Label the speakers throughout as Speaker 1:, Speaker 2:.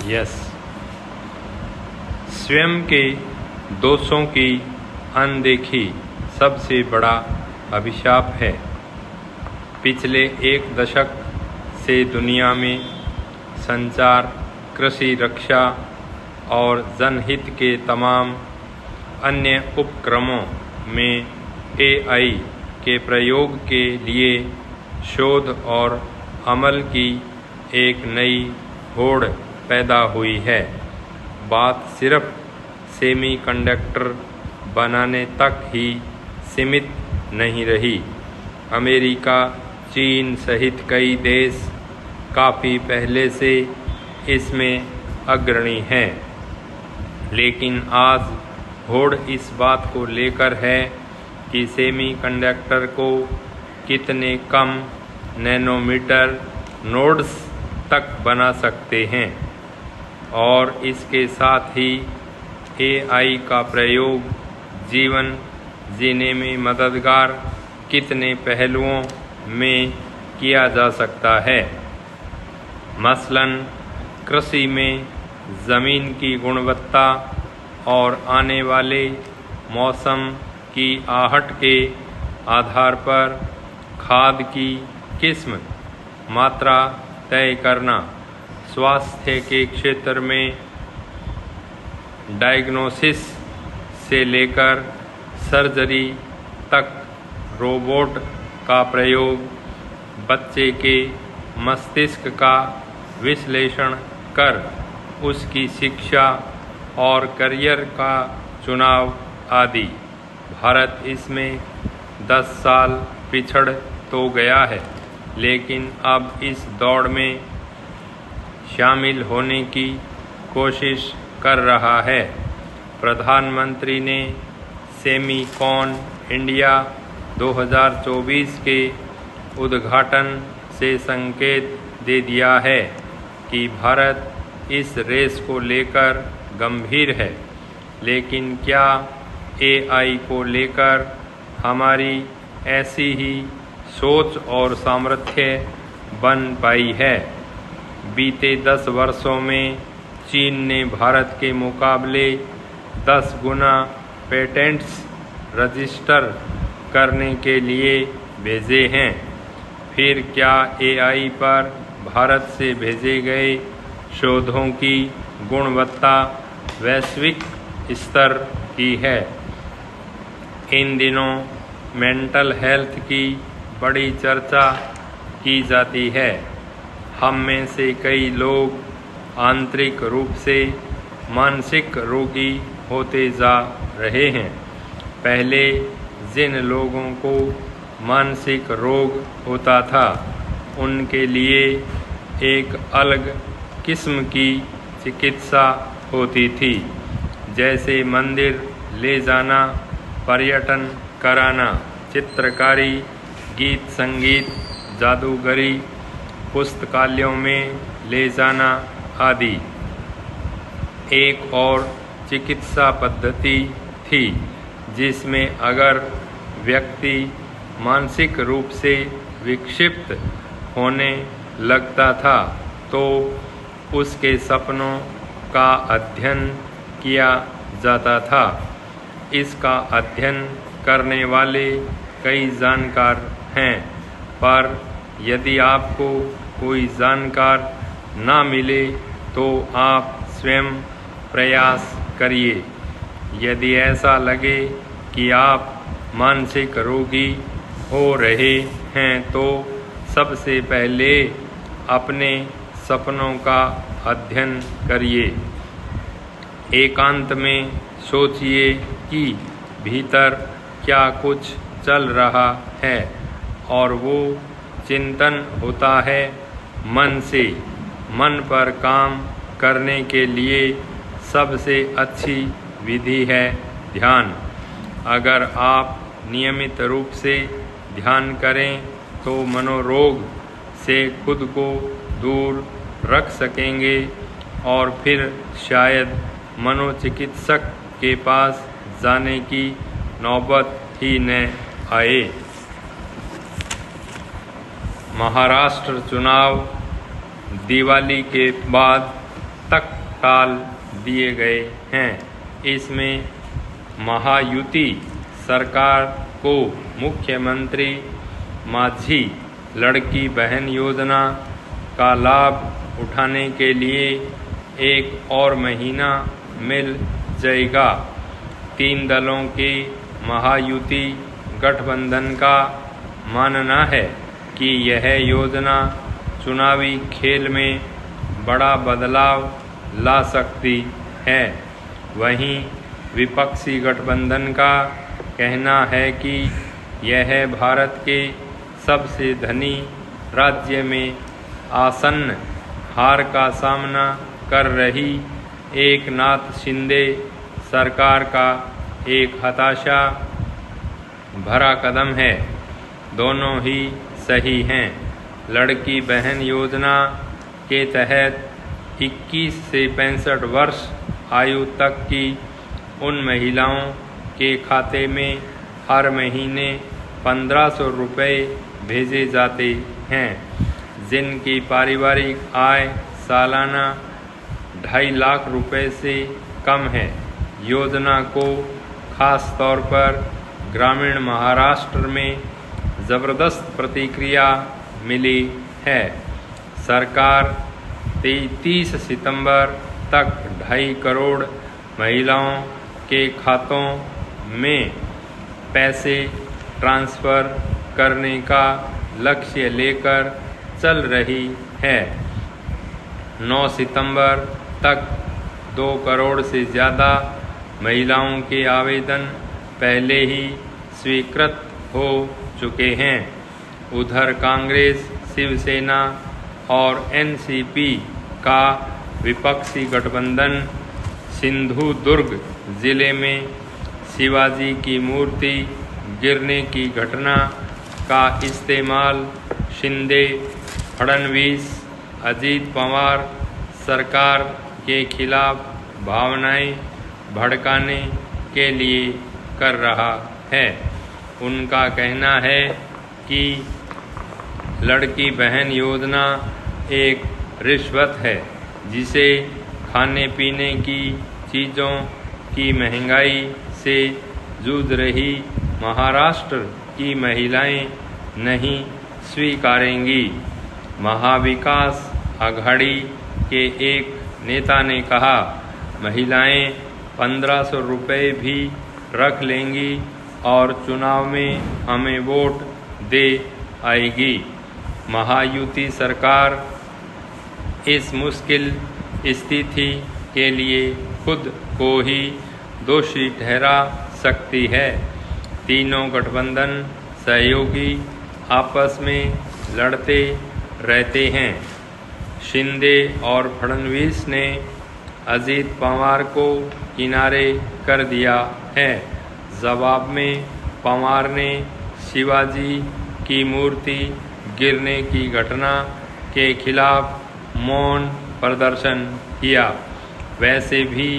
Speaker 1: Yes. स्वयं के दोषों की अनदेखी सबसे बड़ा अभिशाप है। पिछले 1 दशक से दुनिया में संचार, कृषि, रक्षा और जनहित के तमाम अन्य उपक्रमों में AI के प्रयोग के लिए शोध और अमल की एक नई होड़ पैदा हुई है। बात सिर्फ सेमीकंडक्टर बनाने तक ही सीमित नहीं रही। अमेरिका, चीन सहित कई देश काफ़ी पहले से इसमें अग्रणी हैं, लेकिन आज होड़ इस बात को लेकर है कि सेमीकंडक्टर को कितने कम नैनोमीटर नोड्स तक बना सकते हैं, और इसके साथ ही AI का प्रयोग जीवन जीने में मददगार कितने पहलुओं में किया जा सकता है। मसलन कृषि में ज़मीन की गुणवत्ता और आने वाले मौसम की आहट के आधार पर खाद की किस्म, मात्रा तय करना। स्वास्थ्य के क्षेत्र में डायग्नोसिस से लेकर सर्जरी तक रोबोट का प्रयोग, बच्चे के मस्तिष्क का विश्लेषण कर उसकी शिक्षा और करियर का चुनाव आदि। भारत इसमें 10 साल पिछड़ तो गया है, लेकिन अब इस दौड़ में शामिल होने की कोशिश कर रहा है। प्रधानमंत्री ने सेमीकॉन इंडिया 2024 के उद्घाटन से संकेत दे दिया है कि भारत इस रेस को लेकर गंभीर है। लेकिन क्या AI को लेकर हमारी ऐसी ही सोच और सामर्थ्य बन पाई है? बीते 10 वर्षों में चीन ने भारत के मुकाबले 10 गुना पेटेंट्स रजिस्टर करने के लिए भेजे हैं। फिर क्या AI पर भारत से भेजे गए शोधों की गुणवत्ता वैश्विक स्तर की है? इन दिनों मेंटल हेल्थ की बड़ी चर्चा की जाती है। हम में से कई लोग आंतरिक रूप से मानसिक रोगी होते जा रहे हैं। पहले जिन लोगों को मानसिक रोग होता था, उनके लिए एक अलग किस्म की चिकित्सा होती थी, जैसे मंदिर ले जाना, पर्यटन कराना, चित्रकारी, गीत संगीत, जादूगरी, पुस्तकालयों में ले जाना आदि। एक और चिकित्सा पद्धति थी जिसमें अगर व्यक्ति मानसिक रूप से विक्षिप्त होने लगता था तो उसके सपनों का अध्ययन किया जाता था। इसका अध्ययन करने वाले कई जानकार हैं, पर यदि आपको कोई जानकार ना मिले तो आप स्वयं प्रयास करिए। यदि ऐसा लगे कि आप मानसिक रोगी हो रहे हैं तो सबसे पहले अपने सपनों का अध्ययन करिए। एकांत में सोचिए कि भीतर क्या कुछ चल रहा है, और वो चिंतन होता है मन से। मन पर काम करने के लिए सबसे अच्छी विधि है ध्यान। अगर आप नियमित रूप से ध्यान करें तो मनोरोग से खुद को दूर रख सकेंगे और फिर शायद मनोचिकित्सक के पास जाने की नौबत ही न आए। महाराष्ट्र चुनाव दिवाली के बाद तक टाल दिए गए हैं। इसमें महायुति सरकार को मुख्यमंत्री माझी लड़की बहन योजना का लाभ उठाने के लिए एक और महीना मिल जाएगा। 3 दलों के महायुति गठबंधन का मानना है कि यह योजना चुनावी खेल में बड़ा बदलाव ला सकती है। वहीं विपक्षी गठबंधन का कहना है कि यह भारत के सबसे धनी राज्य में आसन्न हार का सामना कर रही एकनाथ शिंदे सरकार का एक हताशा भरा कदम है। दोनों ही सही हैं। लड़की बहन योजना के तहत 21 से 65 वर्ष आयु तक की उन महिलाओं के खाते में हर महीने 1500 रुपये भेजे जाते हैं जिनकी पारिवारिक आय सालाना 2.5 लाख रुपए से कम है। योजना को खास तौर पर ग्रामीण महाराष्ट्र में ज़बरदस्त प्रतिक्रिया मिली है। सरकार 30 सितंबर तक 2.5 करोड़ महिलाओं के खातों में पैसे ट्रांसफ़र करने का लक्ष्य लेकर चल रही है। 9 सितंबर तक 2 करोड़ से ज़्यादा महिलाओं के आवेदन पहले ही स्वीकृत हो चुके हैं। उधर कांग्रेस, शिवसेना और एनसीपी का विपक्षी गठबंधन सिंधुदुर्ग जिले में शिवाजी की मूर्ति गिरने की घटना का इस्तेमाल शिंदे, फडणवीस, अजीत पवार सरकार के खिलाफ भावनाएं भड़काने के लिए कर रहा है। उनका कहना है कि लड़की बहन योजना एक रिश्वत है जिसे खाने पीने की चीज़ों की महंगाई से जूझ रही महाराष्ट्र की महिलाएं नहीं स्वीकारेंगी। महाविकास आघाड़ी के एक नेता ने कहा, महिलाएं 1500 रुपये भी रख लेंगी और चुनाव में हमें वोट दे आएगी। महायुति सरकार इस मुश्किल स्थिति के लिए खुद को ही दोषी ठहरा सकती है। तीनों गठबंधन सहयोगी आपस में लड़ते रहते हैं। शिंदे और फडणवीस ने अजीत पवार को किनारे कर दिया है। जवाब में पवार ने शिवाजी की मूर्ति गिरने की घटना के खिलाफ मौन प्रदर्शन किया। वैसे भी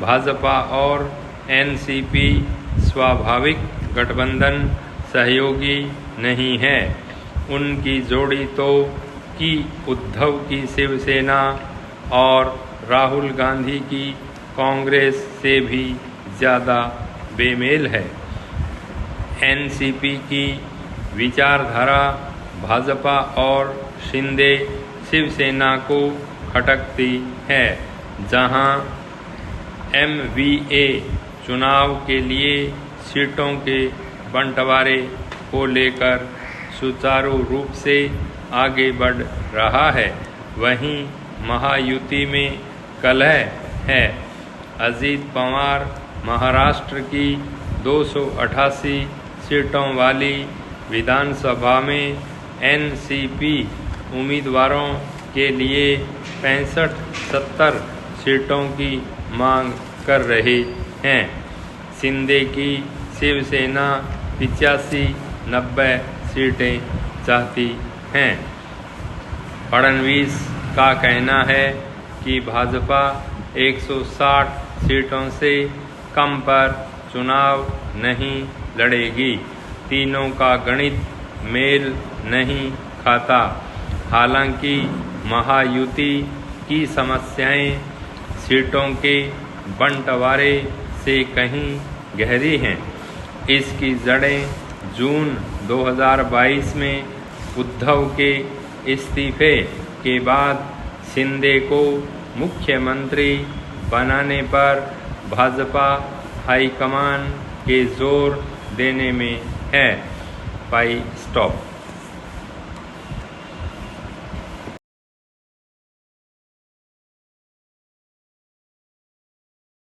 Speaker 1: भाजपा और एनसीपी स्वाभाविक गठबंधन सहयोगी नहीं है। उनकी जोड़ी तो कि उद्धव की शिवसेना और राहुल गांधी की कांग्रेस से भी ज़्यादा बेमेल है। एनसीपी की विचारधारा भाजपा और शिंदे शिवसेना को खटकती है, जहां एमवीए चुनाव के लिए सीटों के बंटवारे को लेकर सुचारू रूप से आगे बढ़ रहा है। वहीं महायुति में कलह है। अजीत पवार महाराष्ट्र की 288 सीटों वाली विधानसभा में एनसीपी उम्मीदवारों के लिए 65-70 सीटों की मांग कर रहे हैं। शिंदे की शिवसेना 85-90 सीटें चाहती हैं। फडणवीस का कहना है कि भाजपा 160 सीटों से कम पर चुनाव नहीं लड़ेगी। तीनों का गणित मेल नहीं खाता। हालांकि महायुति की समस्याएं सीटों के बंटवारे से कहीं गहरी हैं। इसकी जड़ें जून 2022 में उद्धव के इस्तीफे के बाद शिंदे को मुख्यमंत्री बनाने पर भाजपा हाईकमान के जोर देने में है। स्टॉप।